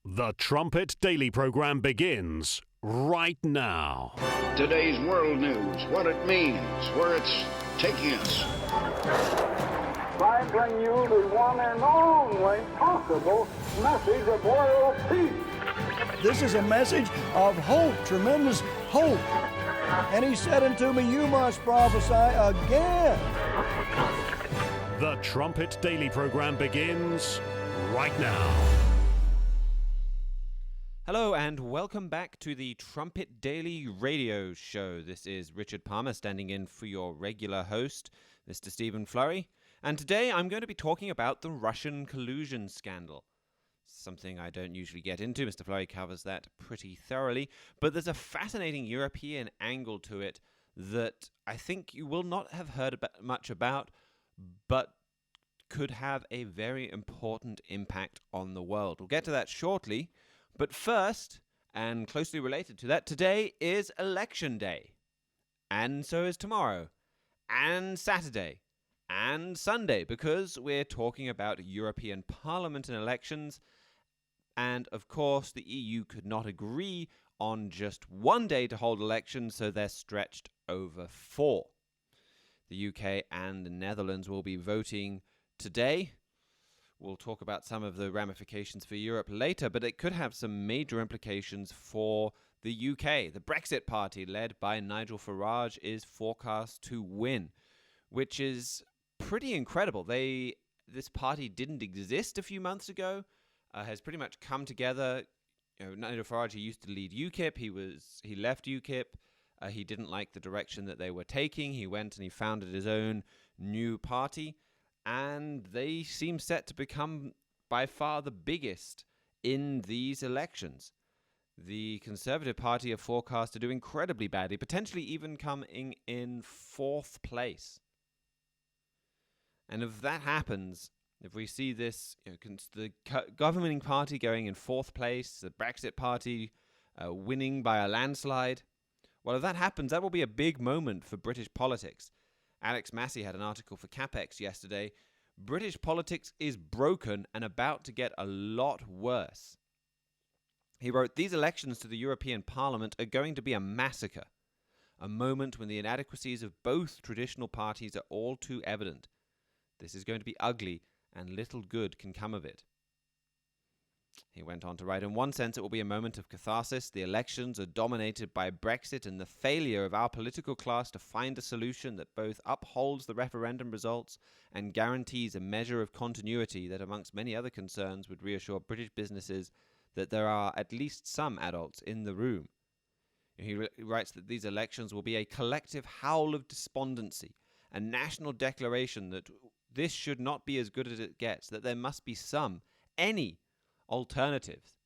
The Trumpet Daily program begins right now. Today's world news, what it means, where it's taking us. I bring you the one and only possible message of world peace. This is a message of hope, tremendous hope. And he said unto me, you must prophesy again. The Trumpet Daily program begins right now. Hello and welcome back to the Trumpet Daily radio show. This is Richard Palmer standing in for your regular host, Mr. Stephen Flurry. And today I'm going to be talking about the Russian collusion scandal. Something I don't usually get into. Mr. Flurry covers that pretty thoroughly. But there's a fascinating European angle to it that I think you will not have heard much about, but could have a very important impact on the world. We'll get to that shortly. But first, and closely related to that, today is Election Day. And so is tomorrow, and Saturday, and Sunday, because we're talking about European Parliament and elections. And of course, the EU could not agree on just one day to hold elections, so they're stretched over 4. The UK and the Netherlands will be voting today. We'll talk about some of the ramifications for Europe later, but it could have some major implications for the UK. The Brexit party, led by Nigel Farage, is forecast to win, which is pretty incredible. This party didn't exist a few months ago, has pretty much come together. Nigel Farage, he used to lead UKIP. He left UKIP. He didn't like the direction that they were taking. He went and he founded his own new party. And they seem set to become by far the biggest in these elections. The Conservative Party are forecast to do incredibly badly, potentially even coming in 4th place. And if that happens, if we see this, the governing party going in 4th place, the Brexit party winning by a landslide, well, if that happens, that will be a big moment for British politics. Alex Massey had an article for CapEx yesterday. British politics is broken and about to get a lot worse. He wrote, "These elections to the European Parliament are going to be a massacre, a moment when the inadequacies of both traditional parties are all too evident. This is going to be ugly and little good can come of it." He went on to write, "In one sense, it will be a moment of catharsis. The elections are dominated by Brexit and the failure of our political class to find a solution that both upholds the referendum results and guarantees a measure of continuity that, amongst many other concerns, would reassure British businesses that there are at least some adults in the room." He writes that these elections will be a collective howl of despondency, a national declaration that this should not be as good as it gets, that there must be any alternatives.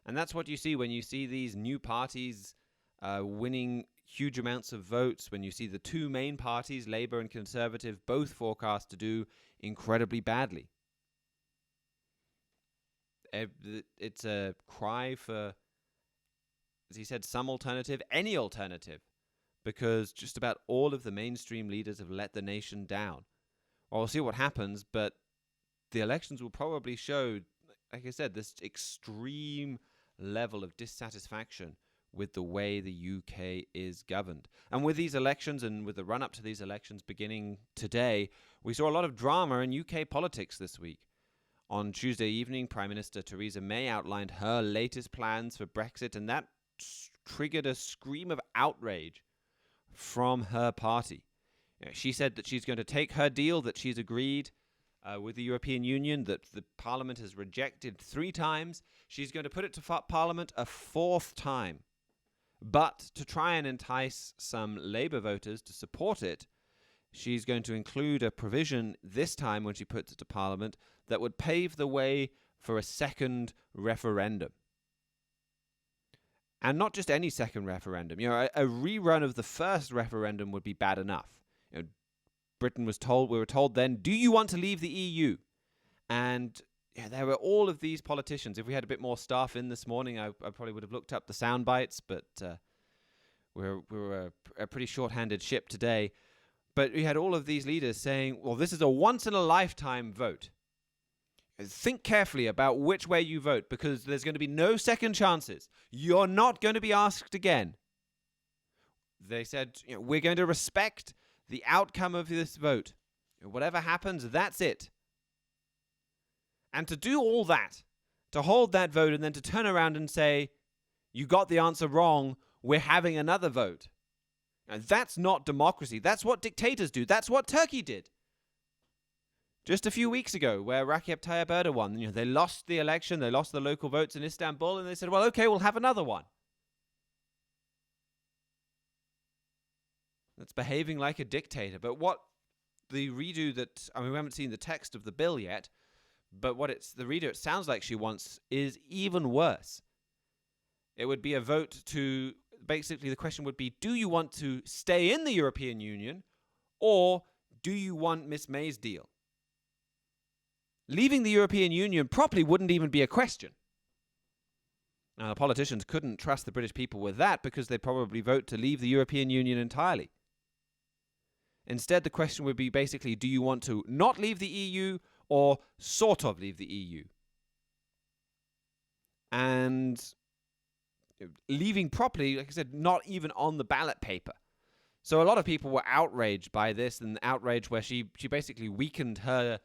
And that's what you see when you see these new parties winning huge amounts of votes, when you see the two main parties, Labour and Conservative, both forecast to do incredibly badly. It's a cry for, as he said, some alternative, any alternative, because just about all of the mainstream leaders have let the nation down. Well, we'll see what happens, but the elections will probably show, like I said, this extreme level of dissatisfaction with the way the UK is governed. And with these elections and with the run-up to these elections beginning today, we saw a lot of drama in UK politics this week. On Tuesday evening, Prime Minister Theresa May outlined her latest plans for Brexit, and that triggered a scream of outrage from her party. She said that she's going to take her deal that she's agreed with the European Union, that the Parliament has rejected 3 times. She's going to put it to Parliament a 4th time. But to try and entice some Labour voters to support it, she's going to include a provision this time when she puts it to Parliament that would pave the way for a second referendum. And not just any second referendum. A rerun of the first referendum would be bad enough. We were told then, do you want to leave the EU? And there were all of these politicians. If we had a bit more staff in this morning, I probably would have looked up the sound bites, but we're a pretty short-handed ship today. But we had all of these leaders saying, well, this is a once-in-a-lifetime vote. think carefully about which way you vote, because there's going to be no second chances. You're not going to be asked again. They said, we're going to respect the outcome of this vote. Whatever happens, that's it. And to do all that, to hold that vote and then to turn around and say, you got the answer wrong, we're having another vote. And that's not democracy. That's what dictators do. That's what Turkey did. Just a few weeks ago, where Recep Tayyip Erdogan, they lost the election, they lost the local votes in Istanbul, and they said, well, okay, we'll have another one. That's behaving like a dictator. But what the redo that, we haven't seen the text of the bill yet, but the redo it sounds like she wants is even worse. It would be a vote to, basically the question would be, do you want to stay in the European Union, or do you want Miss May's deal? Leaving the European Union properly wouldn't even be a question. Now, the politicians couldn't trust the British people with that because they'd probably vote to leave the European Union entirely. Instead, the question would be basically, do you want to not leave the EU or sort of leave the EU? And leaving properly, like I said, not even on the ballot paper. So a lot of people were outraged by this, and outraged where she basically weakened her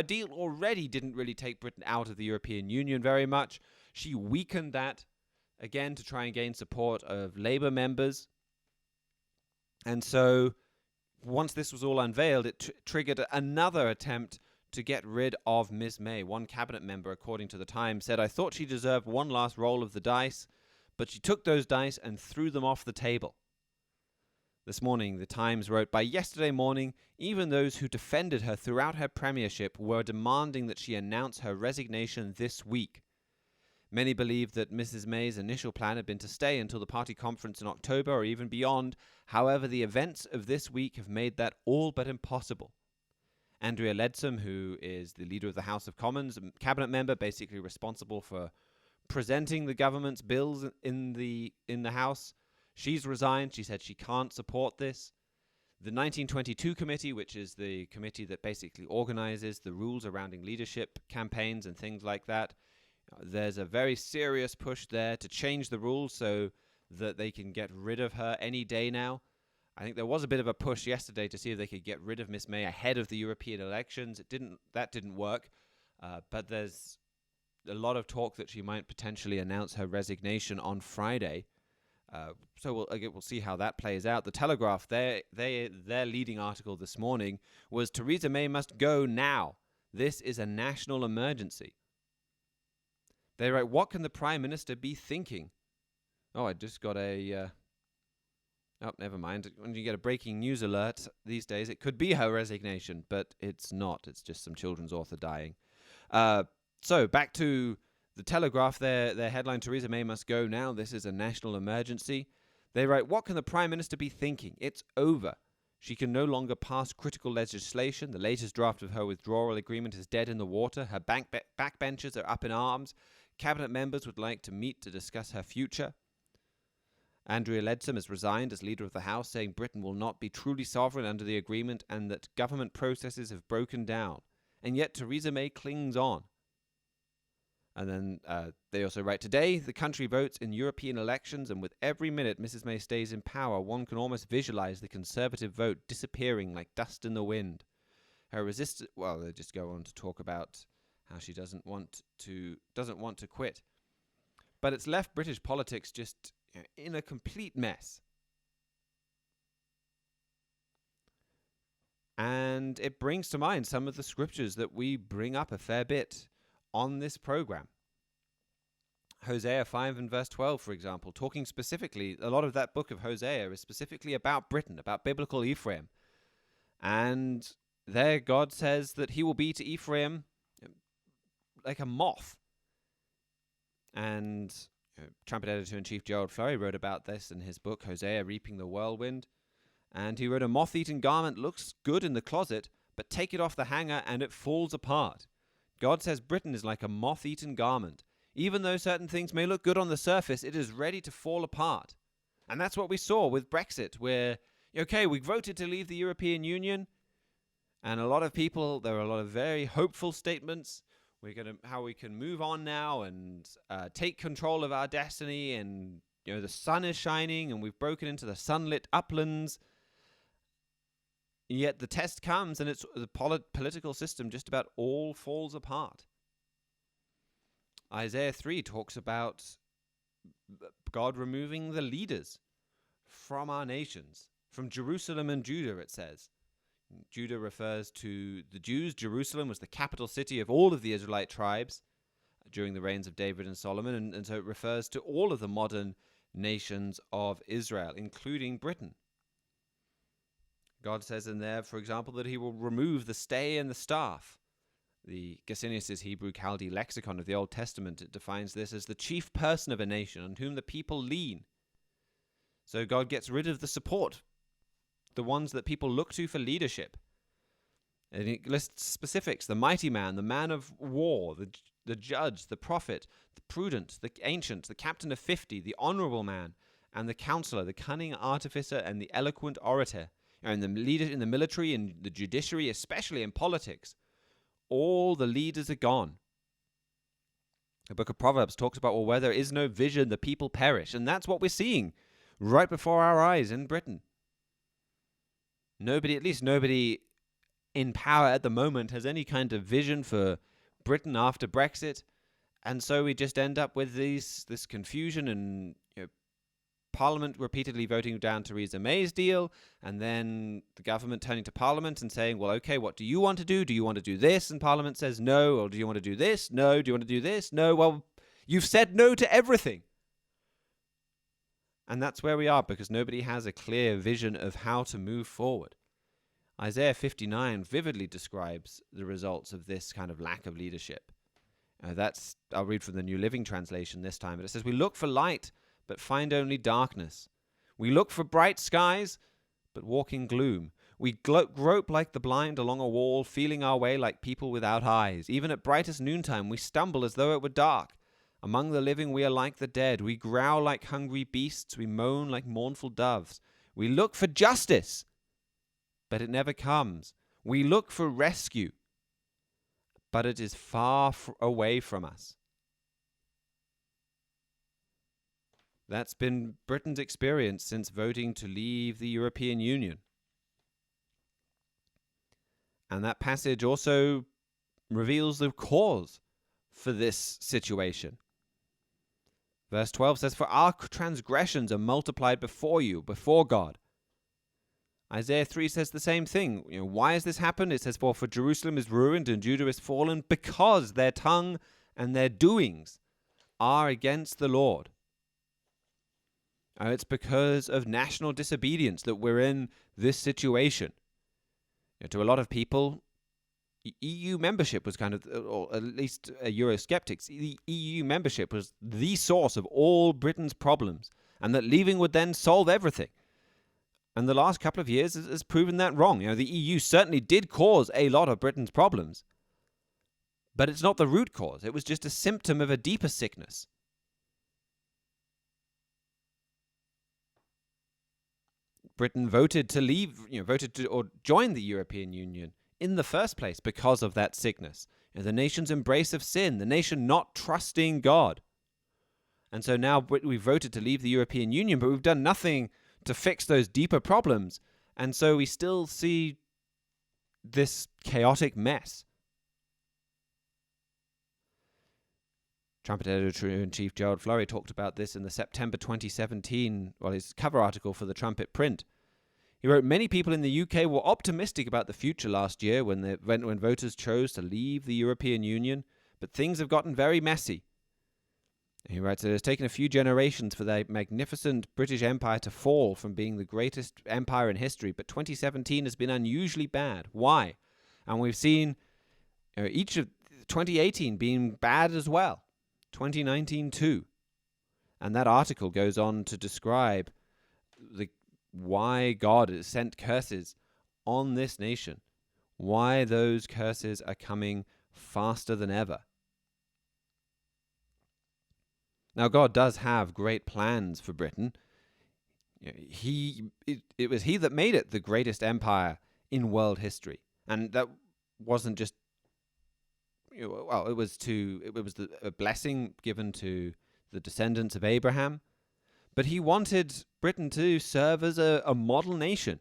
deal already didn't really take Britain out of the European Union very much. She weakened that, again, to try and gain support of Labour members. And so, once this was all unveiled, it triggered another attempt to get rid of Ms. May. One cabinet member, according to the Times, said, I thought she deserved one last roll of the dice, but she took those dice and threw them off the table. This morning, the Times wrote, by yesterday morning, even those who defended her throughout her premiership were demanding that she announce her resignation this week. Many believed that Mrs. May's initial plan had been to stay until the party conference in October or even beyond. However, the events of this week have made that all but impossible. Andrea Leadsom, who is the leader of the House of Commons, a cabinet member basically responsible for presenting the government's bills in the House, she's resigned. She said she can't support this. The 1922 committee, which is the committee that basically organizes the rules surrounding leadership campaigns and things like that, there's a very serious push there to change the rules so that they can get rid of her any day now. I think there was a bit of a push yesterday to see if they could get rid of Miss May ahead of the European elections. That didn't work, but there's a lot of talk that she might potentially announce her resignation on Friday. So we'll see how that plays out. The Telegraph, their leading article this morning was, Theresa May must go now. This is a national emergency. They write, what can the Prime Minister be thinking? Oh, I just got oh, never mind. When you get a breaking news alert these days, it could be her resignation, but it's not. It's just some children's author dying. So back to the Telegraph, their headline, Theresa May must go now. This is a national emergency. They write, what can the Prime Minister be thinking? It's over. She can no longer pass critical legislation. The latest draft of her withdrawal agreement is dead in the water. Her backbenchers are up in arms. Cabinet members would like to meet to discuss her future. Andrea Leadsom has resigned as leader of the House, saying Britain will not be truly sovereign under the agreement and that government processes have broken down. And yet Theresa May clings on. And then they also write, today the country votes in European elections, and with every minute Mrs. May stays in power, one can almost visualize the Conservative vote disappearing like dust in the wind. Her resistance, well, they just go on to talk about how she doesn't want to quit. But it's left British politics just in a complete mess. And it brings to mind some of the scriptures that we bring up a fair bit on this program. Hosea 5 and verse 12, for example, talking specifically, a lot of that book of Hosea is specifically about Britain, about biblical Ephraim. And there God says that he will be to Ephraim like a moth. And Trumpet Editor-in-Chief Gerald Flurry wrote about this in his book, Hosea Reaping the Whirlwind. And he wrote, a moth-eaten garment looks good in the closet, but take it off the hanger and it falls apart. God says Britain is like a moth-eaten garment. Even though certain things may look good on the surface, it is ready to fall apart. And that's what we saw with Brexit, where, okay, we voted to leave the European Union, and there were a lot of very hopeful statements. how we can move on now and take control of our destiny. And the sun is shining, and we've broken into the sunlit uplands. Yet the test comes, and it's the political system just about all falls apart. Isaiah 3 talks about God removing the leaders from our nations, from Jerusalem and Judah, it says. Judah refers to the Jews. Jerusalem was the capital city of all of the Israelite tribes during the reigns of David and Solomon, and so it refers to all of the modern nations of Israel, including Britain. God says in there, for example, that he will remove the stay and the staff. The Gesenius' Hebrew Chaldee lexicon of the Old Testament, it defines this as the chief person of a nation on whom the people lean. So God gets rid of the support, the ones that people look to for leadership. And it lists specifics: the mighty man, the man of war, the judge, the prophet, the prudent, the ancient, the captain of 50, the honorable man, and the counselor, the cunning artificer, and the eloquent orator. And the leader in the military and the judiciary, especially in politics. All the leaders are gone. The book of Proverbs talks about, well, where there is no vision, the people perish. And that's what we're seeing right before our eyes in Britain. Nobody, at least nobody in power at the moment, has any kind of vision for Britain after Brexit. And so we just end up with this confusion and Parliament repeatedly voting down Theresa May's deal, and then the government turning to Parliament and saying, well, okay, what do you want to do? Do you want to do this? And Parliament says no. Or do you want to do this? No. Do you want to do this? No. Well, you've said no to everything. And that's where we are, because nobody has a clear vision of how to move forward. Isaiah 59 vividly describes the results of this kind of lack of leadership. I'll read from the New Living Translation this time, but it says, we look for light, but find only darkness. We look for bright skies, but walk in gloom. We grope like the blind along a wall, feeling our way like people without eyes. Even at brightest noontime, we stumble as though it were dark. Among the living, we are like the dead. We growl like hungry beasts. We moan like mournful doves. We look for justice, but it never comes. We look for rescue, but it is far away from us. That's been Britain's experience since voting to leave the European Union. And that passage also reveals the cause for this situation. Verse 12 says, for our transgressions are multiplied before you, before God. Isaiah 3 says the same thing. Why has this happened? It says, for Jerusalem is ruined and Judah is fallen, because their tongue and their doings are against the Lord. It's because of national disobedience that we're in this situation. To a lot of people, EU membership was kind of, or at least Eurosceptics, the EU membership was the source of all Britain's problems, and that leaving would then solve everything. And the last couple of years has proven that wrong. The EU certainly did cause a lot of Britain's problems, but it's not the root cause. It was just a symptom of a deeper sickness. Britain voted to leave, or join the European Union in the first place because of that sickness. The nation's embrace of sin, the nation not trusting God. And so now we voted to leave the European Union, but we've done nothing to fix those deeper problems. And so we still see this chaotic mess. Trumpet Editor-in-Chief Gerald Flurry talked about this in the September 2017, his cover article for the Trumpet print. He wrote, many people in the UK were optimistic about the future last year when voters chose to leave the European Union, but things have gotten very messy. He writes, it has taken a few generations for the magnificent British Empire to fall from being the greatest empire in history, but 2017 has been unusually bad. Why? And we've seen each of 2018 being bad as well. 2019 too. And that article goes on to describe why God has sent curses on this nation, why those curses are coming faster than ever. Now, God does have great plans for Britain. It was he that made it the greatest empire in world history. And that wasn't just well, it was a blessing given to the descendants of Abraham, but he wanted Britain to serve as a model nation.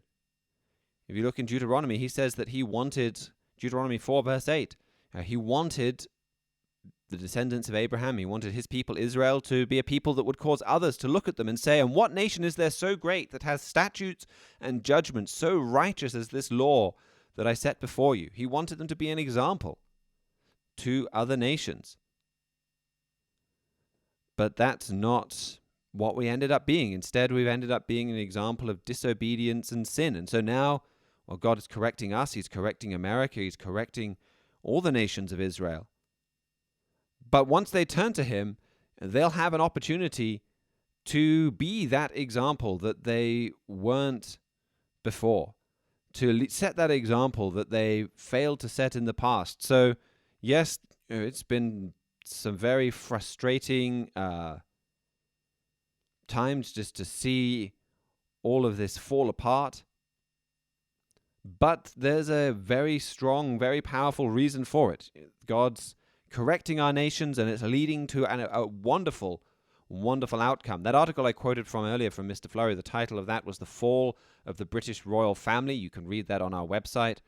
If you look in Deuteronomy, he says that he wanted, Deuteronomy 4 verse 8, he wanted the descendants of Abraham, he wanted his people Israel to be a people that would cause others to look at them and say, and what nation is there so great that has statutes and judgments so righteous as this law that I set before you? He wanted them to be an example to other nations. But that's not what we ended up being. Instead, we've ended up being an example of disobedience and sin. And so now, well, God is correcting us. He's correcting America. He's correcting all the nations of Israel. But once they turn to him, they'll have an opportunity to be that example that they weren't before, to set that example that they failed to set in the past. So, yes, it's been some very frustrating times just to see all of this fall apart. But there's a very strong, very powerful reason for it. God's correcting our nations, and it's leading to a wonderful, wonderful outcome. That article I quoted from earlier from Mr. Flurry, the title of that was The Fall of the British Royal Family. You can read that on our website,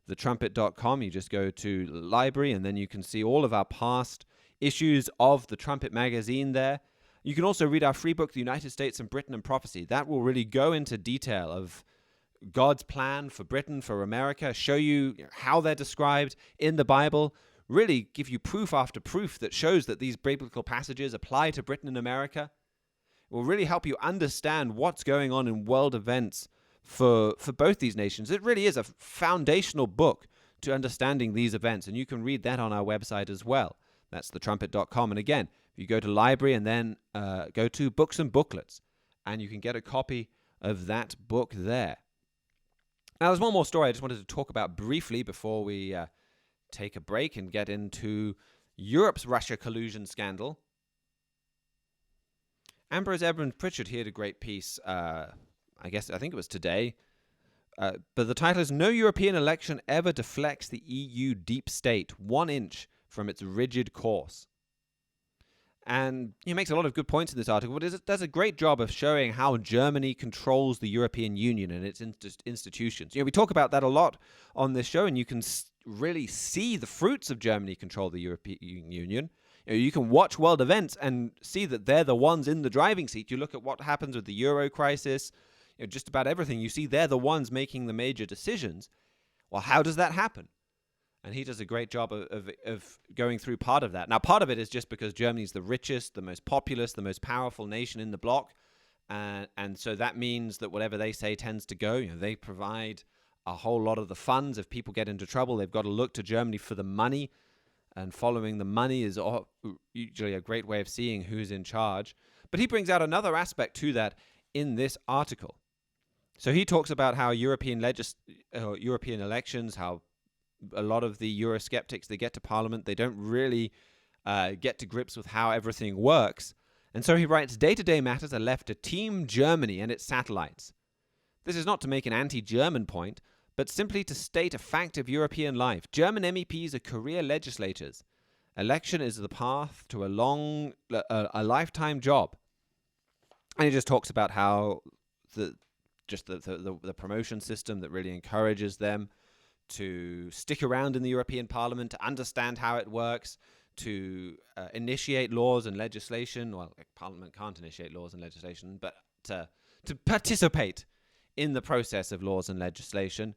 thetrumpet.com. You just go to the library, and then you can see all of our past issues of the Trumpet magazine there. You can also read our free book, The United States and Britain and Prophecy. That will really go into detail of God's plan for Britain, for America, show you how they're described in the Bible, really give you proof after proof that shows that these biblical passages apply to Britain and America. It will really help you understand what's going on in world events for both these nations. It really is a foundational book to understanding these events, and you can read that on our website as well. That's thetrumpet.com. And again, you go to library and then go to books and booklets, and you can get a copy of that book there. Now, there's one more story I just wanted to talk about briefly before we take a break and get into Europe's Russia collusion scandal. Ambrose Edmund Pritchard here had a great piece, I think it was today, but the title is No European Election Ever Deflects the EU Deep State 1 Inch from Its Rigid Course. And he makes a lot of good points in this article, but it does a great job of showing how Germany controls the European Union and its institutions. We talk about that a lot on this show, and you can really see the fruits of Germany control the European Union. You can watch world events and see that they're the ones in the driving seat. You look at what happens with the Euro crisis, just about everything. You see they're the ones making the major decisions. Well, how does that happen? And he does a great job of going through part of that. Now, part of it is just because Germany's the richest, the most populous, the most powerful nation in the bloc. And so that means that whatever they say tends to go. They provide a whole lot of the funds. If people get into trouble, they've got to look to Germany for the money. And following the money is usually a great way of seeing who's in charge. But he brings out another aspect to that in this article. So he talks about how European elections, how a lot of the Eurosceptics, they get to Parliament, they don't really get to grips with how everything works. And so he writes, day-to-day matters are left to Team Germany and its satellites. This is not to make an anti-German point, but simply to state a fact of European life. German MEPs are career legislators. Election is the path to a lifetime job. And he just talks about how the promotion system that really encourages them to stick around in the European Parliament, to understand how it works, to initiate laws and legislation. Well, Parliament can't initiate laws and legislation, but to participate in the process of laws and legislation.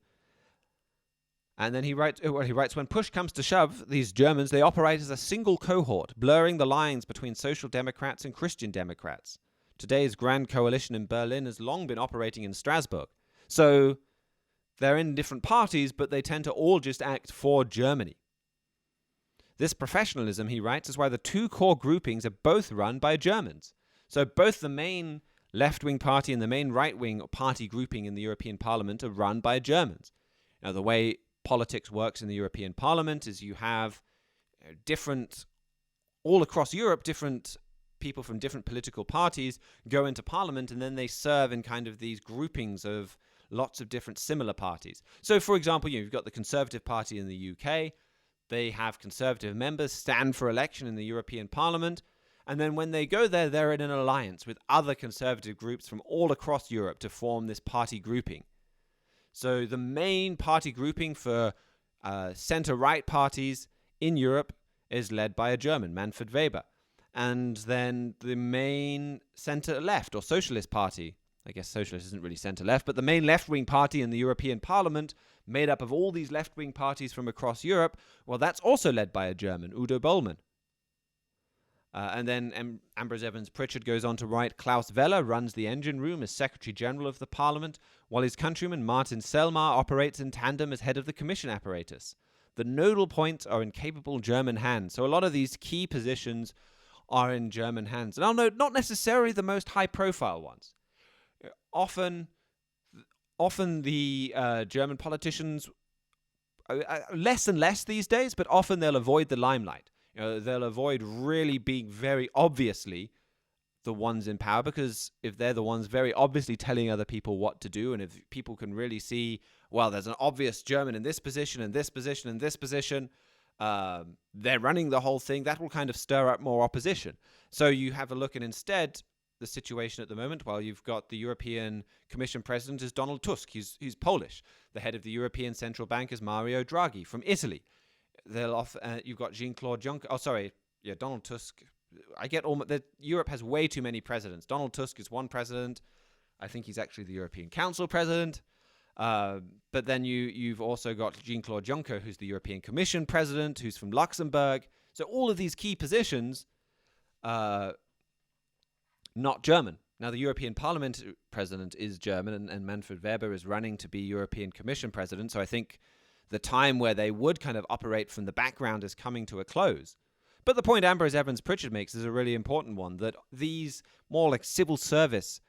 And then he writes, when push comes to shove, these Germans, they operate as a single cohort, blurring the lines between Social Democrats and Christian Democrats. Today's Grand Coalition in Berlin has long been operating in Strasbourg. So they're in different parties, but they tend to all just act for Germany. This professionalism, he writes, is why the two core groupings are both run by Germans. So both the main left-wing party and the main right-wing party grouping in the European Parliament are run by Germans. Now, the way politics works in the European Parliament is you have all across Europe, different people from different political parties go into Parliament, and then they serve in kind of these groupings of lots of different similar parties. So, for example, you've got the Conservative Party in the UK. They have Conservative members stand for election in the European Parliament, and then when they go there, they're in an alliance with other Conservative groups from all across Europe to form this party grouping. So the main party grouping for centre-right parties in Europe is led by a German, Manfred Weber. And then the main centre-left or socialist party, I guess socialist isn't really centre-left, but the main left-wing party in the European Parliament, made up of all these left-wing parties from across Europe, well, that's also led by a German, Udo Bullmann. And then Ambrose Evans Pritchard goes on to write, Klaus Welle runs the engine room as Secretary General of the Parliament, while his countryman Martin Selmayr operates in tandem as head of the Commission apparatus. The nodal points are in capable German hands. So a lot of these key positions are in German hands. And I'll note, not necessarily the most high-profile ones. Often the German politicians, less and less these days, but often they'll avoid the limelight. They'll avoid really being very obviously the ones in power, because if they're the ones very obviously telling other people what to do, and if people can really see, well, there's an obvious German in this position, and this position, and this position, they're running the whole thing, that will kind of stir up more opposition. So you have a look at instead the situation at the moment. Well, you've got the European Commission President is Donald Tusk. He's Polish. The head of the European Central Bank is Mario Draghi from Italy. You've got Jean-Claude Juncker. Donald Tusk. I get all that. Europe has way too many presidents. Donald Tusk is one president. I think he's actually the European Council president. But then you've also got Jean-Claude Juncker, who's the European Commission president, who's from Luxembourg. So all of these key positions, not German. Now, the European Parliament president is German, and Manfred Weber is running to be European Commission president. So I think the time where they would kind of operate from the background is coming to a close. But the point Ambrose Evans Pritchard makes is a really important one, that these more like civil service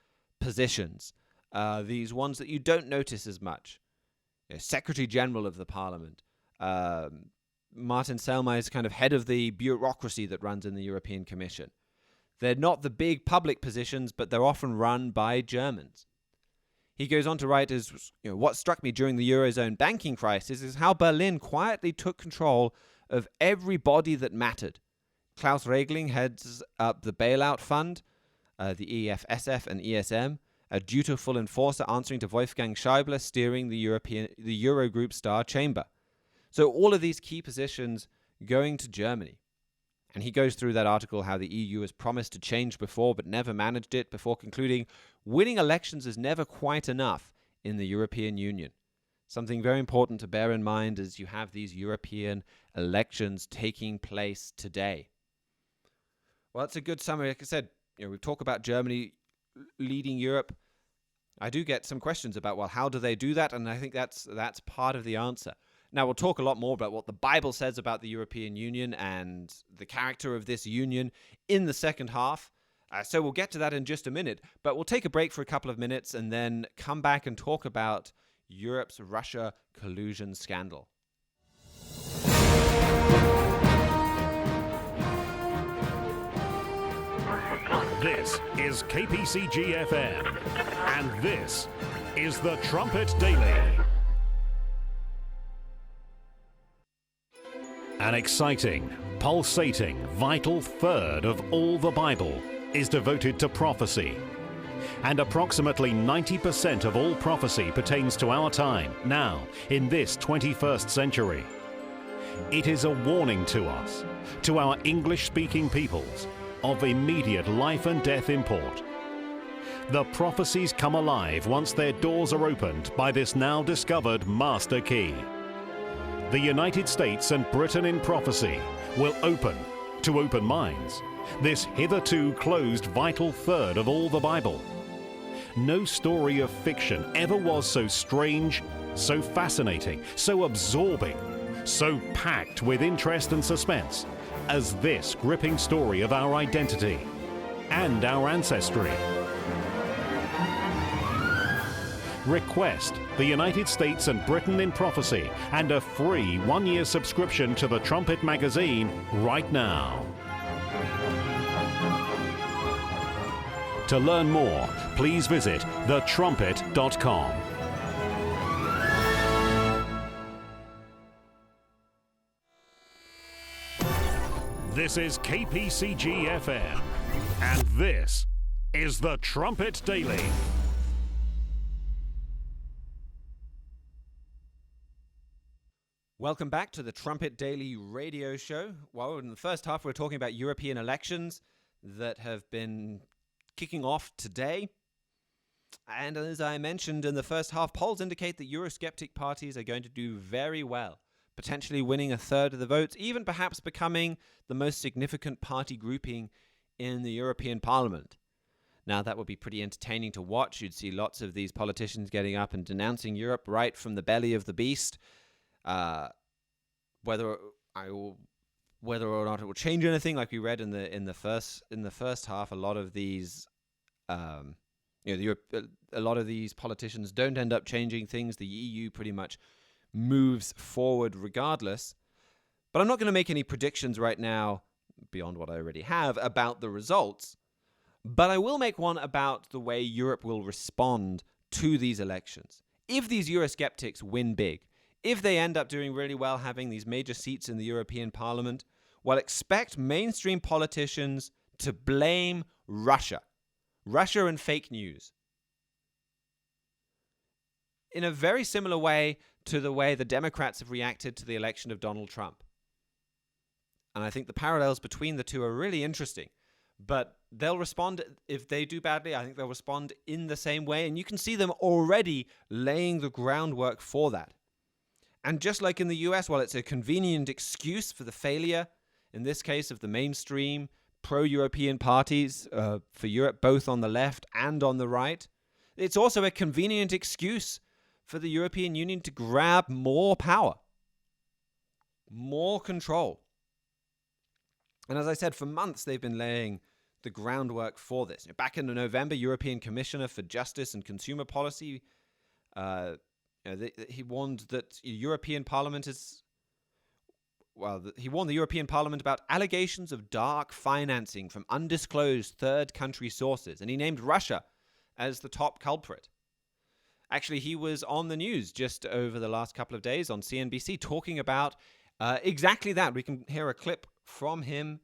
positions, these ones that you don't notice as much, Secretary General of the Parliament, Martin Selmayr is kind of head of the bureaucracy that runs in the European Commission. They're not the big public positions, but they're often run by Germans. He goes on to write, what struck me during the Eurozone banking crisis is how Berlin quietly took control of every body that mattered. Klaus Regling heads up the bailout fund, the EFSF and ESM, a dutiful enforcer answering to Wolfgang Schäuble, steering the Eurogroup Star Chamber. So all of these key positions going to Germany. And he goes through that article how the EU has promised to change before but never managed it, before concluding, winning elections is never quite enough in the European Union. Something very important to bear in mind as you have these European elections taking place today. Well, that's a good summary. Like I said, we talk about Germany leading Europe. I do get some questions about, well, how do they do that? And I think that's part of the answer. Now, we'll talk a lot more about what the Bible says about the European Union and the character of this union in the second half. So we'll get to that in just a minute. But we'll take a break for a couple of minutes and then come back and talk about Europe's Russia collusion scandal. This is KPCG FM, and this is the Trumpet Daily. An exciting, pulsating, vital third of all the Bible is devoted to prophecy. And approximately 90% of all prophecy pertains to our time, now, in this 21st century. It is a warning to us, to our English-speaking peoples, of immediate life and death import. The prophecies come alive once their doors are opened by this now discovered master key. The United States and Britain in prophecy will open, to open minds, this hitherto closed vital third of all the Bible. No story of fiction ever was so strange, so fascinating, so absorbing, so packed with interest and suspense as this gripping story of our identity and our ancestry. Request The United States and Britain in Prophecy and a free 1-year subscription to the Trumpet magazine right now. To learn more, please visit thetrumpet.com. This is KPCG FM, and this is the Trumpet Daily. Welcome back to the Trumpet Daily radio show. Well, in the first half, we're talking about European elections that have been kicking off today. And as I mentioned in the first half, polls indicate that Eurosceptic parties are going to do very well, potentially winning a third of the votes, even perhaps becoming the most significant party grouping in the European Parliament. Now, that would be pretty entertaining to watch. You'd see lots of these politicians getting up and denouncing Europe right from the belly of the beast. Whether or not it will change anything, like we read in the first half, a lot of these, a lot of these politicians don't end up changing things. The EU pretty much moves forward regardless. But I'm not going to make any predictions right now, beyond what I already have, about the results. But I will make one about the way Europe will respond to these elections. If these Eurosceptics win big, if they end up doing really well, having these major seats in the European Parliament, well, expect mainstream politicians to blame Russia and fake news, in a very similar way to the way the Democrats have reacted to the election of Donald Trump. And I think the parallels between the two are really interesting. But they'll respond, if they do badly, I think they'll respond in the same way. And you can see them already laying the groundwork for that. And just like in the US, while it's a convenient excuse for the failure, in this case of the mainstream pro-European parties for Europe, both on the left and on the right, it's also a convenient excuse for the European Union to grab more power, more control. And as I said, for months they've been laying the groundwork for this. Back in November, European Commissioner for Justice and Consumer Policy, he warned that European Parliament he warned the European Parliament about allegations of dark financing from undisclosed third country sources, and he named Russia as the top culprit. Actually, he was on the news just over the last couple of days on CNBC talking about exactly that. We can hear a clip from him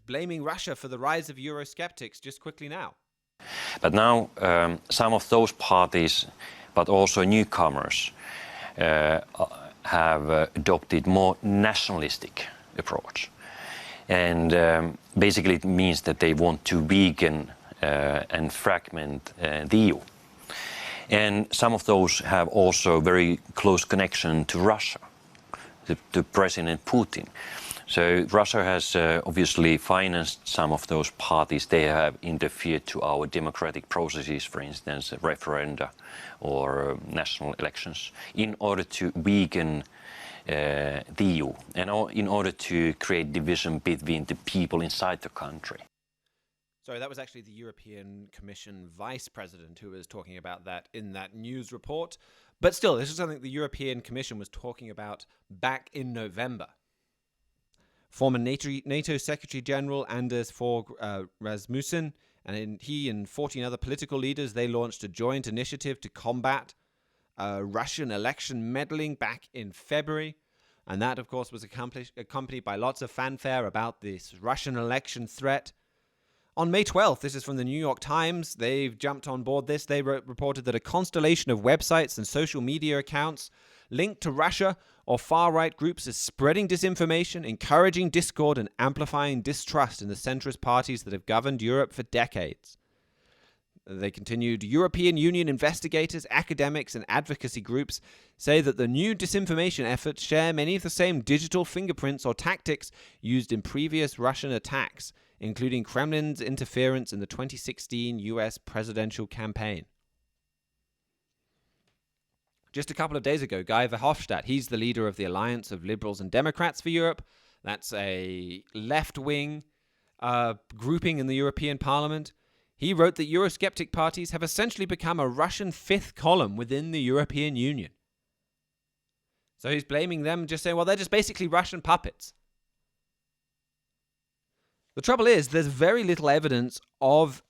blaming Russia for the rise of Eurosceptics just quickly now. But now some of those parties, but also newcomers, have adopted more nationalistic approach. And basically it means that they want to weaken and fragment the EU. And some of those have also very close connection to Russia, to President Putin. So Russia has obviously financed some of those parties. They have interfered to our democratic processes, for instance, referenda or national elections, in order to weaken the EU and in order to create division between the people inside the country. Sorry, that was actually the European Commission Vice President who was talking about that in that news report. But still, this is something the European Commission was talking about back in November. Former NATO Secretary General Anders Fogh Rasmussen, and he and 14 other political leaders, they launched a joint initiative to combat Russian election meddling back in February. And that, of course, was accompanied by lots of fanfare about this Russian election threat. On May 12th, this is from the New York Times, they've jumped on board this. They reported that a constellation of websites and social media accounts linked to Russia or far-right groups is spreading disinformation, encouraging discord, and amplifying distrust in the centrist parties that have governed Europe for decades. They continued, European Union investigators, academics, and advocacy groups say that the new disinformation efforts share many of the same digital fingerprints or tactics used in previous Russian attacks, including Kremlin's interference in the 2016 US presidential campaign. Just a couple of days ago, Guy Verhofstadt, he's the leader of the Alliance of Liberals and Democrats for Europe. That's a left-wing grouping in the European Parliament. He wrote that Eurosceptic parties have essentially become a Russian fifth column within the European Union. So he's blaming them, just saying, well, they're just basically Russian puppets. The trouble is, there's very little evidence of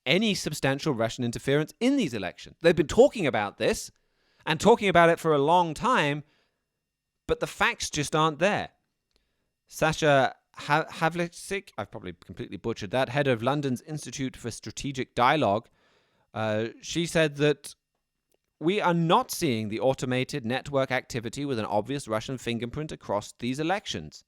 any substantial Russian interference in these elections. They've been talking about this, and talking about it for a long time, but the facts just aren't there. Sasha Havlicek, I've probably completely butchered that, head of London's Institute for Strategic Dialogue, she said that we are not seeing the automated network activity with an obvious Russian fingerprint across these elections.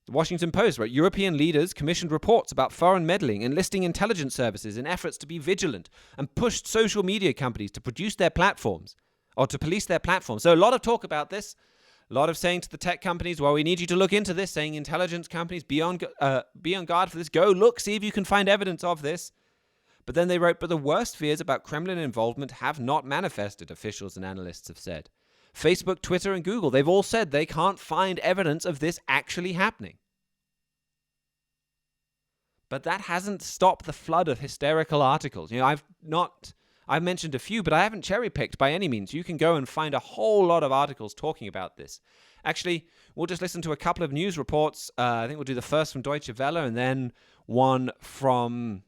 The Washington Post wrote, European leaders commissioned reports about foreign meddling, enlisting intelligence services in efforts to be vigilant, and pushed social media companies to produce their platforms, or to police their platforms. So a lot of talk about this, a lot of saying to the tech companies, well, we need you to look into this, saying intelligence companies, be on guard for this, go look, see if you can find evidence of this. But then they wrote, but the worst fears about Kremlin involvement have not manifested, officials and analysts have said. Facebook, Twitter, and Google, they've all said they can't find evidence of this actually happening. But that hasn't stopped the flood of hysterical articles. I've mentioned a few, but I haven't cherry-picked by any means. You can go and find a whole lot of articles talking about this. Actually, we'll just listen to a couple of news reports. I think we'll do the first from Deutsche Welle and then one from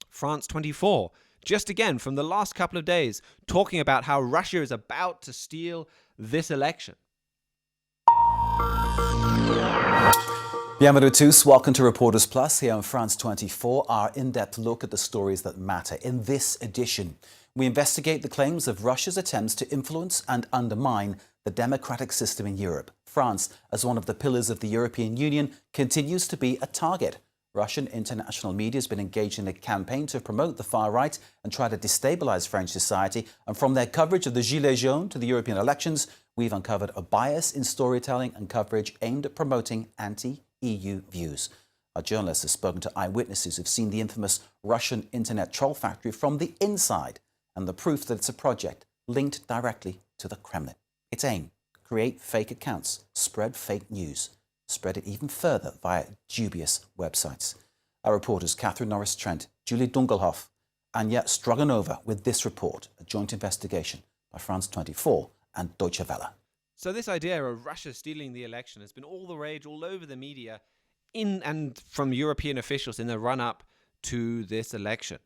France 24. Just again, from the last couple of days, talking about how Russia is about to steal this election. Bienvenue à tous. Welcome to Reporters Plus here on France 24, our in-depth look at the stories that matter. In this edition, we investigate the claims of Russia's attempts to influence and undermine the democratic system in Europe. France, as one of the pillars of the European Union, continues to be a target. Russian international media has been engaged in a campaign to promote the far right and try to destabilize French society. And from their coverage of the Gilets jaunes to the European elections, we've uncovered a bias in storytelling and coverage aimed at promoting anti-EU views. Our journalists have spoken to eyewitnesses who've seen the infamous Russian internet troll factory from the inside and the proof that it's a project linked directly to the Kremlin. Its aim: create fake accounts, spread fake news, spread it even further via dubious websites. Our reporters Catherine Norris-Trent, Julie Dunkelhoff, Anya Stroganova with this report, a joint investigation by France 24 and Deutsche Welle. So this idea of Russia stealing the election has been all the rage all over the media in and from European officials in the run-up to this election.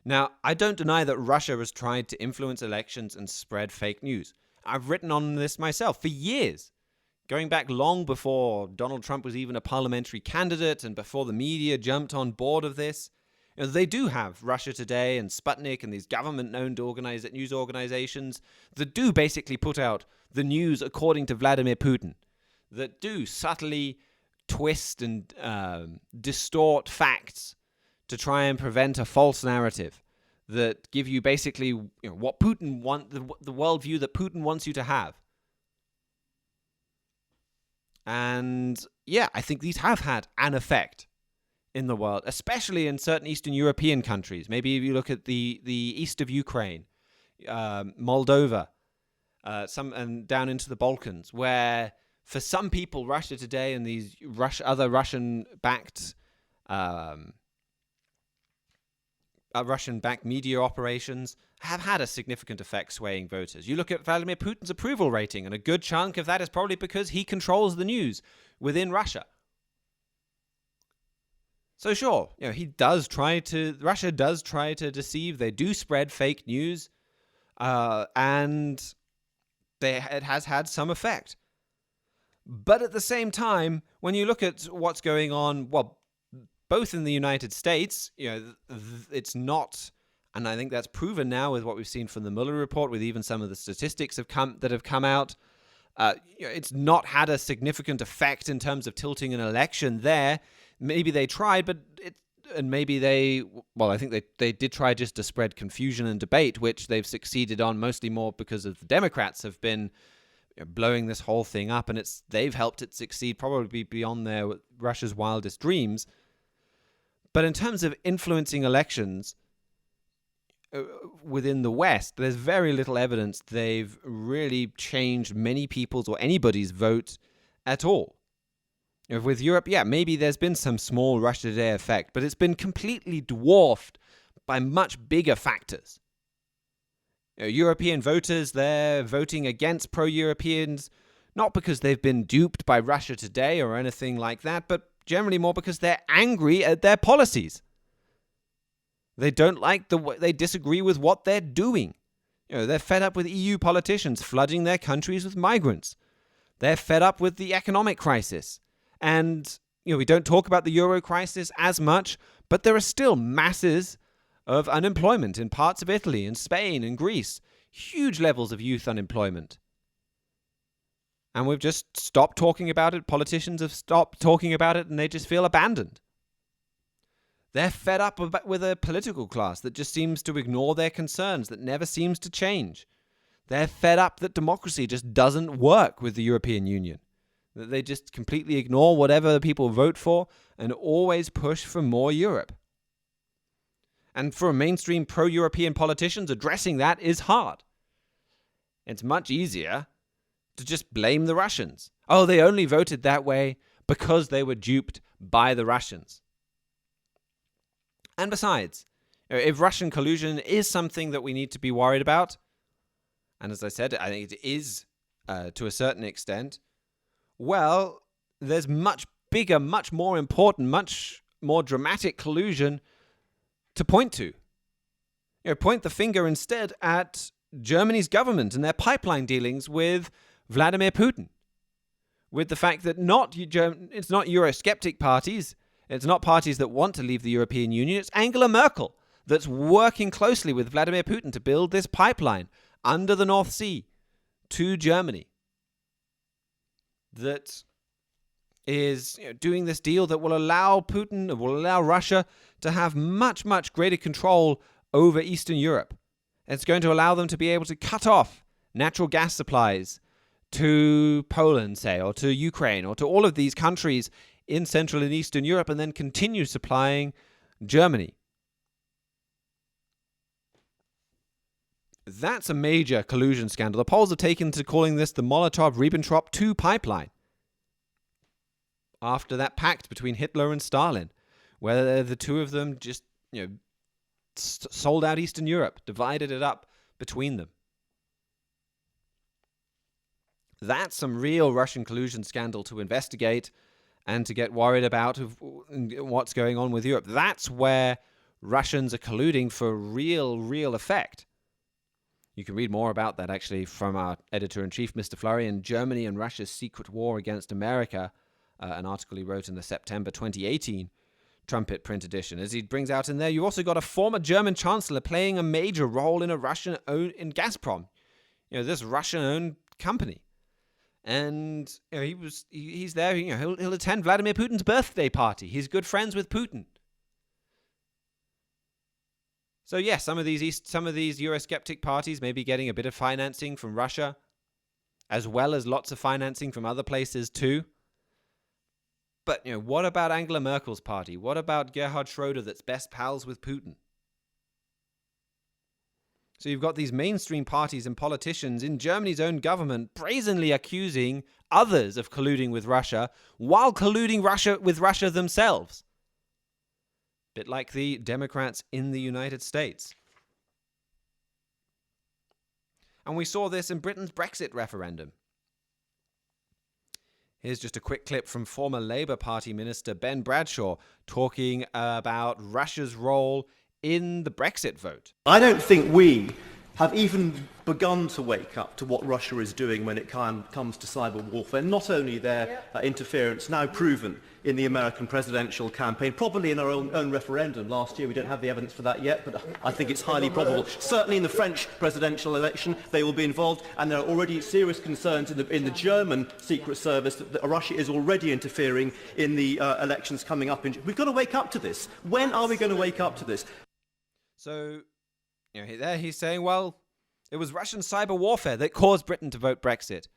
Now, I don't deny that Russia has tried to influence elections and spread fake news. I've written on this myself for years, going back long before Donald Trump was even a parliamentary candidate and before the media jumped on board of this. You know, they do have Russia Today and Sputnik and these government-owned news organizations that do basically put out the news according to Vladimir Putin, that do subtly twist and distort facts to try and prevent a false narrative, that give you basically what Putin wants, the worldview that Putin wants you to have. And yeah, I think these have had an effect in the world, especially in certain Eastern European countries. Maybe if you look at the east of Ukraine, Moldova, and down into the Balkans, where for some people, Russia Today and these other Russian-backed media operations have had a significant effect swaying voters. You look at Vladimir Putin's approval rating, and a good chunk of that is probably because he controls the news within Russia. So sure, Russia does try to deceive. They do spread fake news, and it has had some effect. But at the same time, when you look at what's going on, well, both in the United States, it's not, and I think that's proven now with what we've seen from the Mueller report, with even some of the statistics that have come out. It's not had a significant effect in terms of tilting an election there. Maybe they tried, I think they did try just to spread confusion and debate, which they've succeeded on, mostly more because of the Democrats have been blowing this whole thing up, and they've helped it succeed probably beyond Russia's wildest dreams. But in terms of influencing elections within the West, there's very little evidence they've really changed many people's or anybody's vote at all. With Europe, maybe there's been some small Russia Today effect, but it's been completely dwarfed by much bigger factors. European voters, they're voting against pro-Europeans, not because they've been duped by Russia Today or anything like that, but generally more because they're angry at their policies. They don't like they disagree with what they're doing. They're fed up with EU politicians flooding their countries with migrants. They're fed up with the economic crisis. And, we don't talk about the Euro crisis as much, but there are still masses of unemployment in parts of Italy and Spain and Greece. Huge levels of youth unemployment. And we've just stopped talking about it. Politicians have stopped talking about it, and they just feel abandoned. They're fed up with a political class that just seems to ignore their concerns, that never seems to change. They're fed up that democracy just doesn't work with the European Union, that they just completely ignore whatever the people vote for and always push for more Europe. And for mainstream pro-European politicians, addressing that is hard. It's much easier to just blame the Russians. Oh, they only voted that way because they were duped by the Russians. And besides, if Russian collusion is something that we need to be worried about, and as I said, I think it is to a certain extent, well, there's much bigger, much more important, much more dramatic collusion to point to. Point the finger instead at Germany's government and their pipeline dealings with Vladimir Putin. With the fact that it's not Eurosceptic parties, it's not parties that want to leave the European Union, it's Angela Merkel that's working closely with Vladimir Putin to build this pipeline under the North Sea to Germany. That is doing this deal that will allow Putin, will allow Russia to have much, much greater control over Eastern Europe. It's going to allow them to be able to cut off natural gas supplies to Poland, say, or to Ukraine, or to all of these countries in Central and Eastern Europe, and then continue supplying Germany. That's a major collusion scandal. The Poles have taken to calling this the Molotov-Ribbentrop 2 pipeline, after that pact between Hitler and Stalin, where the two of them just, sold out Eastern Europe, divided it up between them. That's some real Russian collusion scandal to investigate and to get worried about what's going on with Europe. That's where Russians are colluding for real effect. You can read more about that, actually, from our editor-in-chief, Mr. Flurry, in Germany and Russia's Secret War Against America, an article he wrote in the September 2018 Trumpet print edition. As he brings out in there, you've also got a former German chancellor playing a major role in in Gazprom, this Russian-owned company. And he's there. He'll attend Vladimir Putin's birthday party. He's good friends with Putin. So yes, some of these Eurosceptic parties may be getting a bit of financing from Russia, as well as lots of financing from other places too. But what about Angela Merkel's party? What about Gerhard Schroeder, that's best pals with Putin? So you've got these mainstream parties and politicians in Germany's own government brazenly accusing others of colluding with Russia while colluding with Russia themselves. Bit like the Democrats in the United States. And we saw this in Britain's Brexit referendum. Here's just a quick clip from former Labour Party Minister Ben Bradshaw talking about Russia's role in the Brexit vote. I don't think we have even begun to wake up to what Russia is doing when it comes to cyber warfare. Not only their interference, now proven in the American presidential campaign, probably in our own referendum last year. We don't have the evidence for that yet, but I think it's highly probable. Certainly in the French presidential election, they will be involved, and there are already serious concerns in the German Secret Service that Russia is already interfering in the elections coming up. We've got to wake up to this. When are we going to wake up to this? So, there he's saying, well, it was Russian cyber warfare that caused Britain to vote Brexit.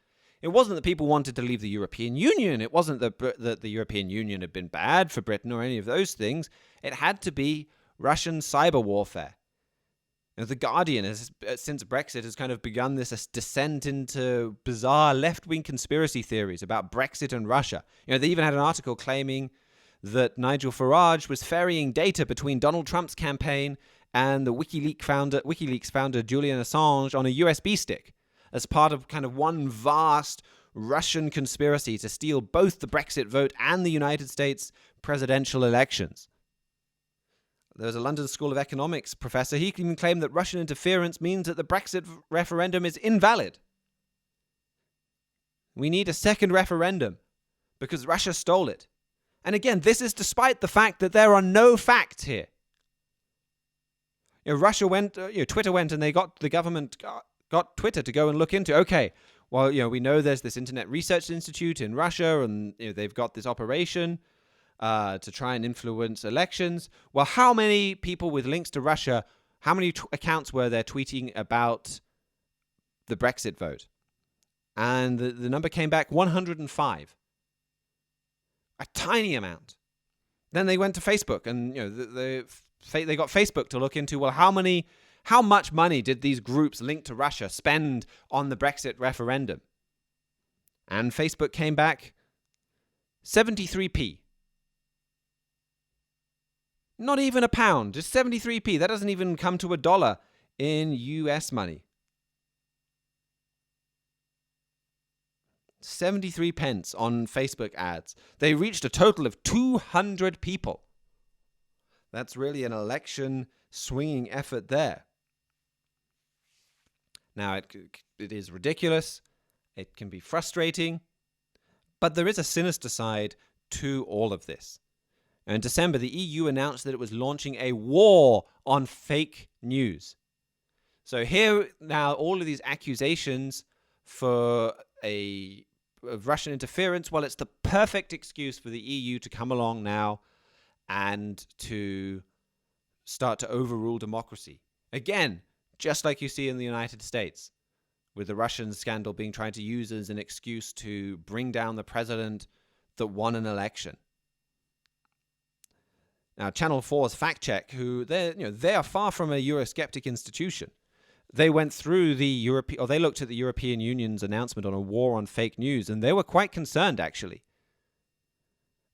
It wasn't that people wanted to leave the European Union. It wasn't that the European Union had been bad for Britain or any of those things. It had to be Russian cyber warfare. The Guardian, since Brexit, has kind of begun this descent into bizarre left-wing conspiracy theories about Brexit and Russia. They even had an article claiming that Nigel Farage was ferrying data between Donald Trump's campaign and the WikiLeaks founder Julian Assange on a USB stick as part of kind of one vast Russian conspiracy to steal both the Brexit vote and the United States presidential elections. There was a London School of Economics professor. He even claimed that Russian interference means that the Brexit referendum is invalid. We need a second referendum because Russia stole it. And again, this is despite the fact that there are no facts here. Russia went, Twitter went, and the government got Twitter to go and look into, okay, well, we know there's this Internet Research Institute in Russia, and they've got this operation to try and influence elections. Well, how many people with links to Russia, how many accounts were there tweeting about the Brexit vote? And the number came back 105. A tiny amount. Then they went to Facebook, and they got Facebook to look into, well, how much money did these groups linked to Russia spend on the Brexit referendum? And Facebook came back 73p. Not even a pound, just 73p. That doesn't even come to $1 in US money. 73 pence on Facebook ads. They reached a total of 200 people. That's really an election swinging effort there. Now, it is ridiculous. It can be frustrating. But there is a sinister side to all of this. In December, the EU announced that it was launching a war on fake news. So here now, all of these accusations of Russian interference, well, it's the perfect excuse for the EU to come along now and to start to overrule democracy. Again, just like you see in the United States, with the Russian scandal being tried to use as an excuse to bring down the president that won an election. Now, Channel 4's Fact Check, they are far from a Eurosceptic institution. They went through they looked at the European Union's announcement on a war on fake news, and they were quite concerned, actually.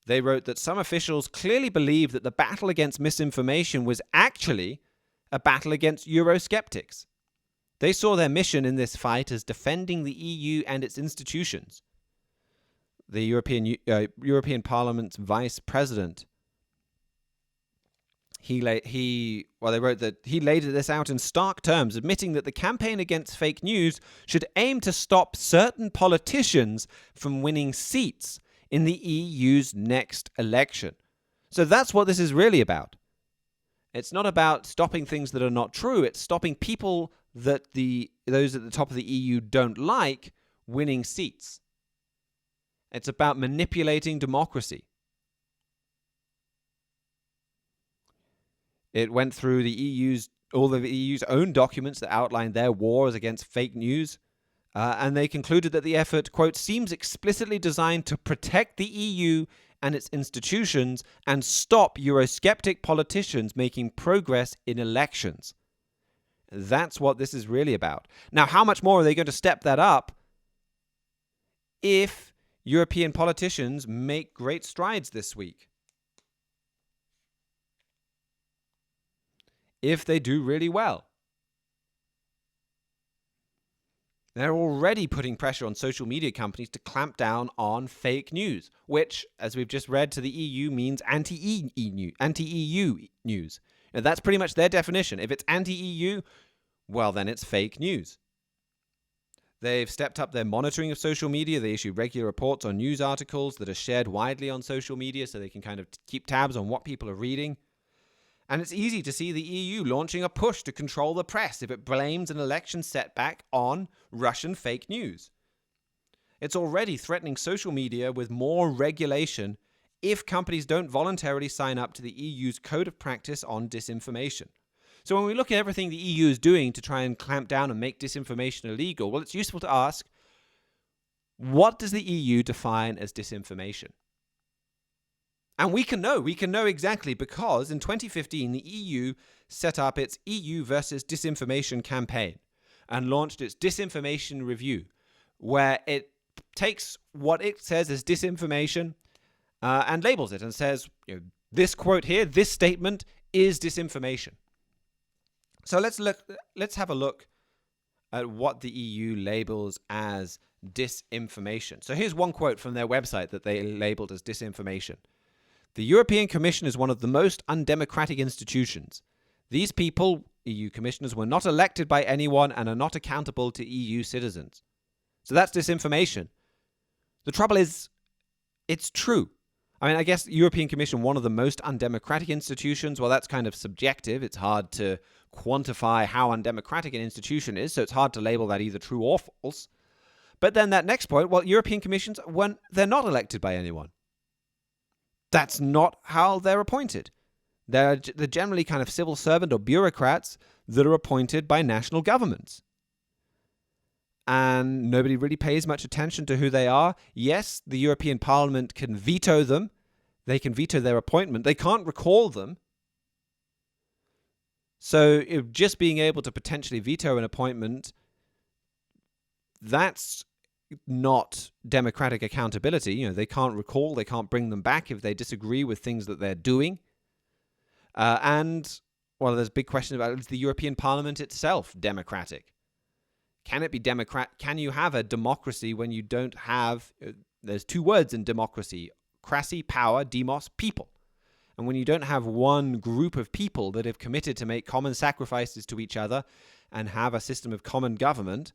They wrote that some officials clearly believed that the battle against misinformation was actually a battle against Eurosceptics. They saw their mission in this fight as defending the EU and its institutions. The European Parliament's Vice President, they wrote that he laid this out in stark terms, admitting that the campaign against fake news should aim to stop certain politicians from winning seats in the EU's next election. So that's what this is really about. It's not about stopping things that are not true. It's stopping people that those at the top of the EU don't like winning seats. It's about manipulating democracy. It went through all of the EU's own documents that outlined their wars against fake news, and they concluded that the effort, quote, seems explicitly designed to protect the EU and its institutions and stop Eurosceptic politicians making progress in elections. That's what this is really about. Now, how much more are they going to step that up if European politicians make great strides this week? If they do really well. They're already putting pressure on social media companies to clamp down on fake news, which, as we've just read to the EU, means anti-EU news. Now, that's pretty much their definition. If it's anti-EU, well, then it's fake news. They've stepped up their monitoring of social media. They issue regular reports on news articles that are shared widely on social media so they can kind of keep tabs on what people are reading. And it's easy to see the EU launching a push to control the press if it blames an election setback on Russian fake news. It's already threatening social media with more regulation if companies don't voluntarily sign up to the EU's Code of Practice on Disinformation. So when we look at everything the EU is doing to try and clamp down and make disinformation illegal, well, it's useful to ask, what does the EU define as disinformation? And we can know exactly, because in 2015, the EU set up its EU versus Disinformation campaign and launched its Disinformation Review, where it takes what it says as disinformation and labels it and says, this quote here, this statement is disinformation. So let's have a look at what the EU labels as disinformation. So here's one quote from their website that they labeled as disinformation. The European Commission is one of the most undemocratic institutions. These people, EU commissioners, were not elected by anyone and are not accountable to EU citizens. So that's disinformation. The trouble is, It's true. I mean, I guess the European Commission, one of the most undemocratic institutions, well, that's kind of subjective. It's hard to quantify how undemocratic an institution is, so it's hard to label that either true or false. But then that next point, well, European Commissions, when they're not elected by anyone. That's not how they're appointed. They're generally kind of civil servant or bureaucrats that are appointed by national governments. And nobody really pays much attention to who they are. Yes, the European Parliament can veto them. They can veto their appointment. They can't recall them. So just being able to potentially veto an appointment, that's not democratic accountability. They can't recall, they can't bring them back if they disagree with things that they're doing. And, well, there's a big question about, is the European Parliament itself democratic? Can it be Can you have a democracy when you don't have... there's two words in democracy: crassy, power, demos, people. And when you don't have one group of people that have committed to make common sacrifices to each other and have a system of common government,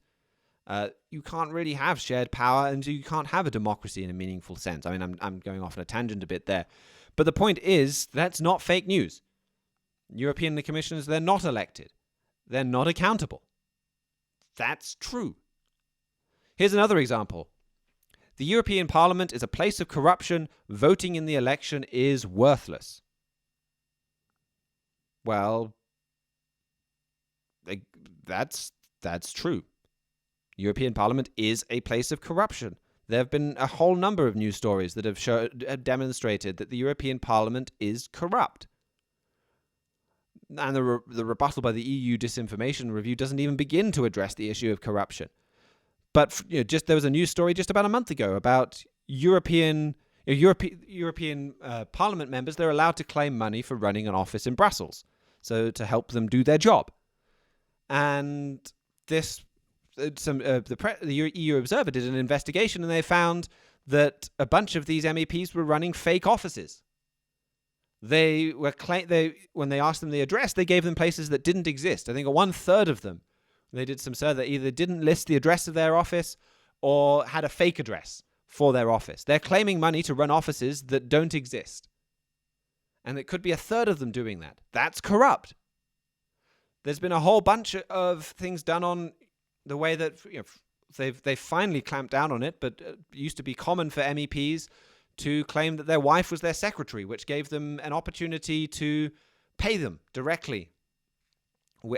you can't really have shared power, and you can't have a democracy in a meaningful sense. I mean, I'm going off on a tangent a bit there. But the point is, that's not fake news. European commissioners, they're not elected. They're not accountable. That's true. Here's another example. The European Parliament is a place of corruption. Voting in the election is worthless. Well, that's true. European Parliament is a place of corruption. There have been a whole number of news stories that have demonstrated that the European Parliament is corrupt. And the rebuttal by the EU Disinformation Review doesn't even begin to address the issue of corruption. But there was a news story just about a month ago about European Parliament members. They're allowed to claim money for running an office in Brussels, so to help them do their job. And the EU Observer did an investigation, and they found that a bunch of these MEPs were running fake offices. When they asked them the address, they gave them places that didn't exist. I think 1/3 of them, they did some survey, either didn't list the address of their office or had a fake address for their office. They're claiming money to run offices that don't exist. And it could be 1/3 of them doing that. That's corrupt. There's been a whole bunch of things done on the way that they've finally clamped down on it, but it used to be common for MEPs to claim that their wife was their secretary, which gave them an opportunity to pay them directly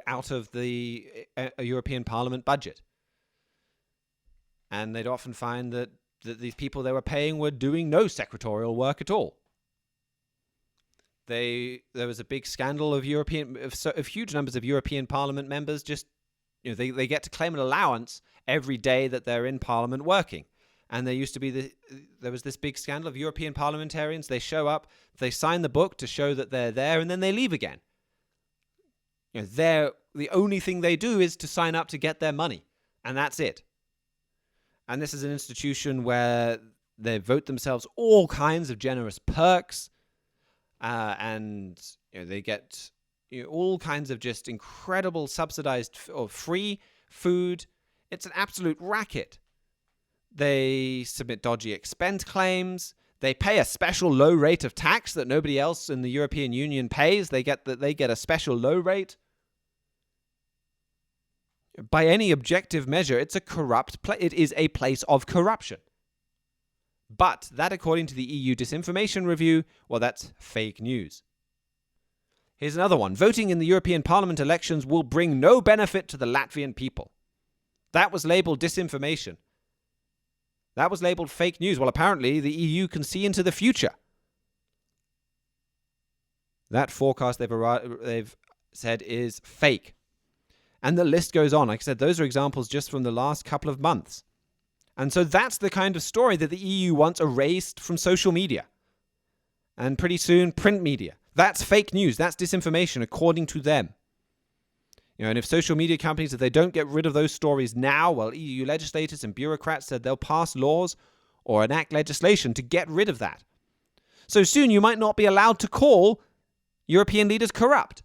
out of the European Parliament budget. And they'd often find that these people they were paying were doing no secretarial work at all. There was a big scandal of huge numbers of European Parliament members just, they get to claim an allowance every day that they're in Parliament working. And there was this big scandal of European parliamentarians. They show up, they sign the book to show that they're there, and then they leave again. The only thing they do is to sign up to get their money, and that's it. And this is an institution where they vote themselves all kinds of generous perks, and they get all kinds of just incredible subsidized or free food. It's an absolute racket. They submit dodgy expense claims. They pay a special low rate of tax that nobody else in the European Union pays. They get a special low rate. By any objective measure, it's a corrupt place. It is a place of corruption. But that, according to the EU Disinformation Review, well, that's fake news. Here's another one. Voting in the European Parliament elections will bring no benefit to the Latvian people. That was labeled disinformation. That was labeled fake news. Well, apparently the EU can see into the future. That forecast they've said is fake. And the list goes on. Like I said, those are examples just from the last couple of months. And so that's the kind of story that the EU wants erased from social media. And pretty soon, print media. That's fake news. That's disinformation, according to them. And if social media companies, if they don't get rid of those stories now, well, EU legislators and bureaucrats said they'll pass laws or enact legislation to get rid of that. So soon you might not be allowed to call European leaders corrupt.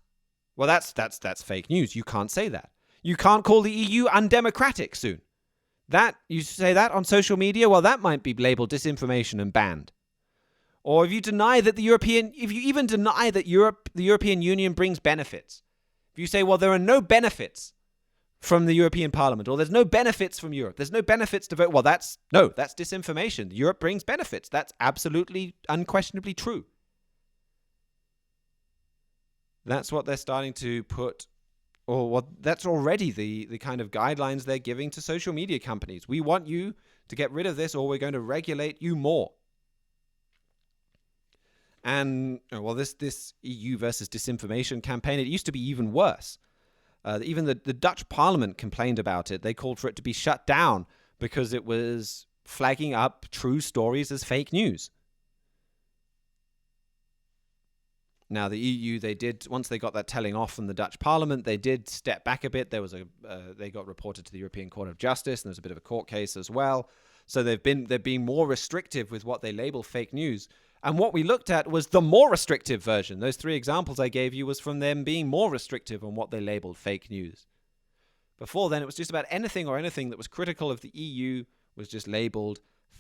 Well, that's fake news. You can't say that. You can't call the EU undemocratic soon. You say that on social media, well, that might be labeled disinformation and banned. Or if you deny that if you even deny that the European Union brings benefits, if you say, well, there are no benefits from the European Parliament, or there's no benefits from Europe, there's no benefits to vote, well, that's disinformation. Europe brings benefits. That's absolutely, unquestionably true. That's what they're starting to put, or what that's already the kind of guidelines they're giving to social media companies. We want you to get rid of this, or we're going to regulate you more. And, well, this EU versus disinformation campaign, it used to be even worse. Even the Dutch Parliament complained about it. They called for it to be shut down because it was flagging up true stories as fake news. Now, the EU, once they got that telling off from the Dutch Parliament, they did step back a bit. They got reported to the European Court of Justice, and there's a bit of a court case as well. So they're being more restrictive with what they label fake news. And what we looked at was the more restrictive version. Those 3 examples I gave you was from them being more restrictive on what they labeled fake news. Before then, it was just about anything that was critical of the EU was just labeled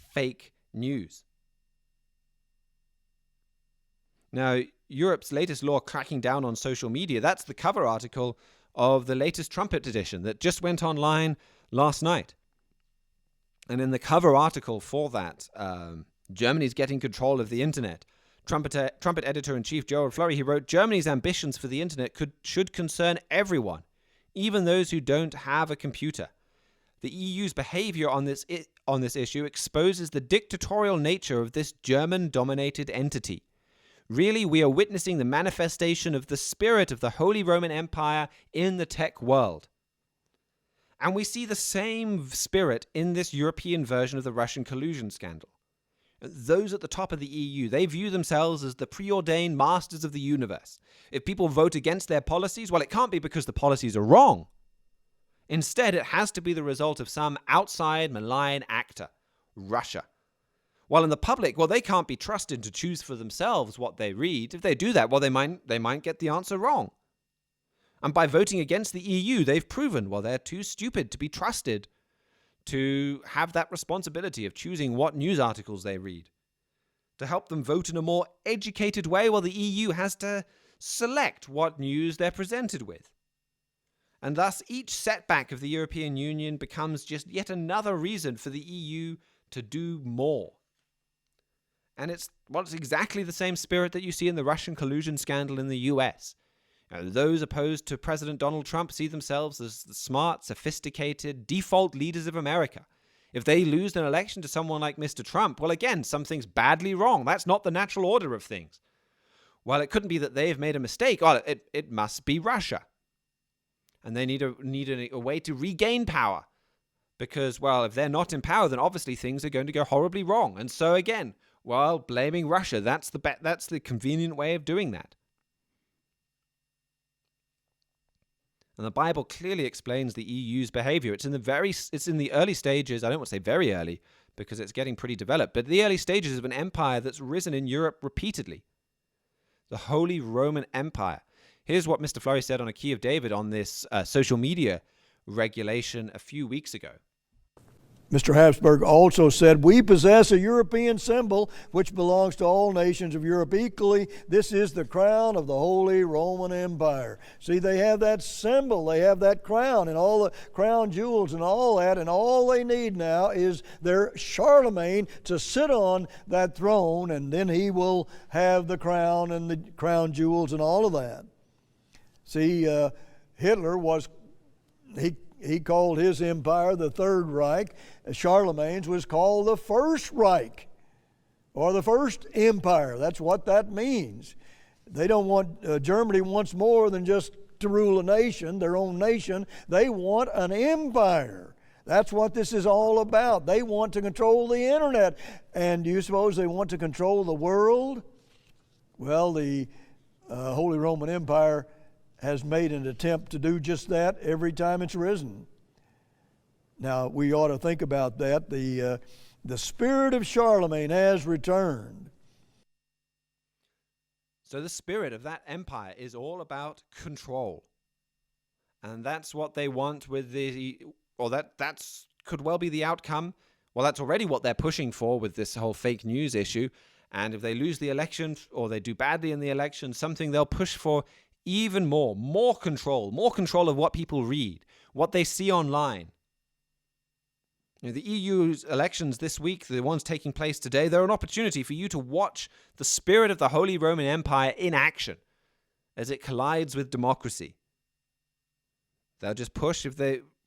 fake news. Now, Europe's latest law cracking down on social media, that's the cover article of the latest Trumpet edition that just went online last night. And in the cover article for that, Germany's getting control of the internet. Trumpet editor-in-chief Gerald Flurry, he wrote, Germany's ambitions for the internet should concern everyone, even those who don't have a computer. The EU's behavior on this issue exposes the dictatorial nature of this German-dominated entity. Really, we are witnessing the manifestation of the spirit of the Holy Roman Empire in the tech world. And we see the same spirit in this European version of the Russian collusion scandal. Those at the top of the EU, they view themselves as the preordained masters of the universe. If people vote against their policies, well, it can't be because the policies are wrong. Instead, it has to be the result of some outside malign actor, Russia. While in the public, well, they can't be trusted to choose for themselves what they read. If they do that, well, they might get the answer wrong. And by voting against the EU, they've proven, well, they're too stupid to be trusted to have that responsibility of choosing what news articles they read. To help them vote in a more educated way, well, the EU has to select what news they're presented with. And thus, each setback of the European Union becomes just yet another reason for the EU to do more. And it's exactly the same spirit that you see in the Russian collusion scandal in the US. Those opposed to President Donald Trump see themselves as the smart, sophisticated, default leaders of America. If they lose an election to someone like Mr. Trump, well, again, something's badly wrong. That's not the natural order of things. Well, it couldn't be that they've made a mistake. Well, it must be Russia. And they need a way to regain power. Because, well, if they're not in power, then obviously things are going to go horribly wrong. And so, again, well, blaming Russia, that's the convenient way of doing that. And the Bible clearly explains the EU's behavior. It's in the early stages. I don't want to say very early, because it's getting pretty developed, but the early stages of an empire that's risen in Europe repeatedly. The Holy Roman Empire. Here's what Mr. Flurry said on A Key of David on this social media regulation a few weeks ago. Mr. Habsburg also said, we possess a European symbol which belongs to all nations of Europe equally. This is the crown of the Holy Roman Empire. See, they have that symbol, they have that crown and all the crown jewels and all that, and all they need now is their Charlemagne to sit on that throne, and then he will have the crown and the crown jewels and all of that. See, Hitler he called his empire the Third Reich. Charlemagne's was called the First Reich, or the First Empire. That's what that means. They don't want, Germany wants more than just to rule a nation, their own nation. They want an empire. That's what this is all about. They want to control the internet. And do you suppose they want to control the world? Well, the Holy Roman Empire has made an attempt to do just that every time it's risen. Now, we ought to think about that. The spirit of Charlemagne has returned. So the spirit of that empire is all about control. And that's what they want with that's could well be the outcome. Well, that's already what they're pushing for with this whole fake news issue. And if they lose the election or they do badly in the election, something they'll push for even more control of what people read, what they see online. The EU's elections this week, the ones taking place today, they're an opportunity for you to watch the spirit of the Holy Roman Empire in action as it collides with democracy. They'll just push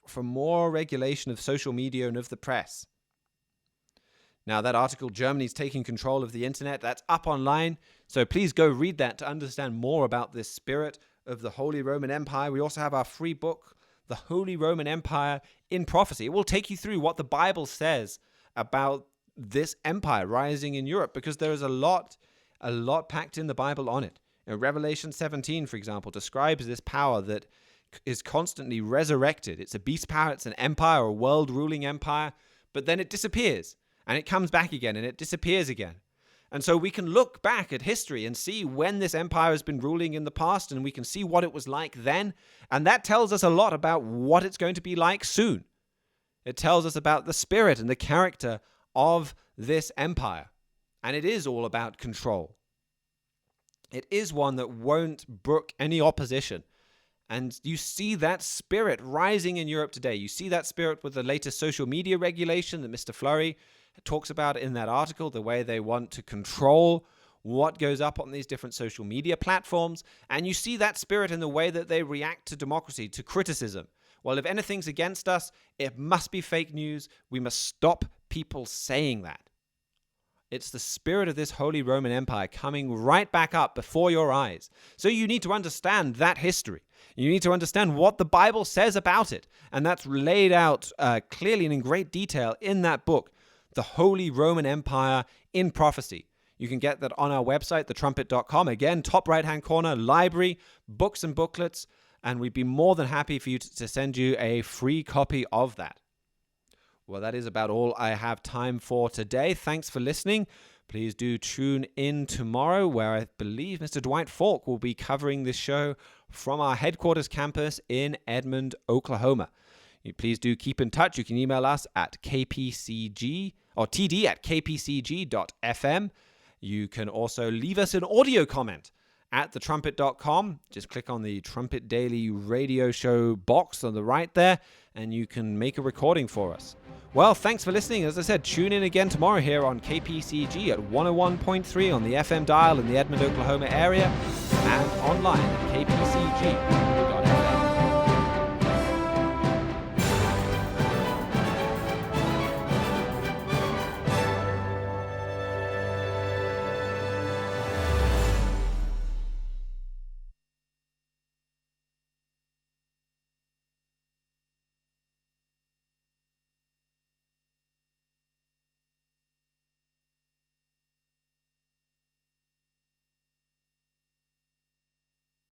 for more regulation of social media and of the press. Now, that article, Germany's taking control of the internet, that's up online. So please go read that to understand more about this spirit of the Holy Roman Empire. We also have our free book, The Holy Roman Empire in Prophecy. It will take you through what the Bible says about this empire rising in Europe, because there is a lot packed in the Bible on it. Revelation 17, for example, describes this power that is constantly resurrected. It's a beast power, it's an empire, a world-ruling empire, but then it disappears. And it comes back again, and it disappears again. And so we can look back at history and see when this empire has been ruling in the past, and we can see what it was like then. And that tells us a lot about what it's going to be like soon. It tells us about the spirit and the character of this empire. And it is all about control. It is one that won't brook any opposition. And you see that spirit rising in Europe today. You see that spirit with the latest social media regulation that Mr. Fleury talks about in that article, the way they want to control what goes up on these different social media platforms. And you see that spirit in the way that they react to democracy, to criticism. Well, if anything's against us, it must be fake news. We must stop people saying that. It's the spirit of this Holy Roman Empire coming right back up before your eyes. So you need to understand that history. You need to understand what the Bible says about it. And that's laid out clearly and in great detail in that book, The Holy Roman Empire in Prophecy. You can get that on our website, thetrumpet.com. Again, top right-hand corner, library, books and booklets. And we'd be more than happy for you to send you a free copy of that. Well, that is about all I have time for today. Thanks for listening. Please do tune in tomorrow, where I believe Mr. Dwight Falk will be covering this show from our headquarters campus in Edmond, Oklahoma. Please do keep in touch. You can email us at kpcg or td@kpcg.fm. You can also leave us an audio comment at thetrumpet.com. Just click on the Trumpet Daily radio show box on the right there, and you can make a recording for us. Well, thanks for listening. As I said, tune in again tomorrow here on KPCG at 101.3 on the FM dial in the Edmond, Oklahoma area, and online at KPCG.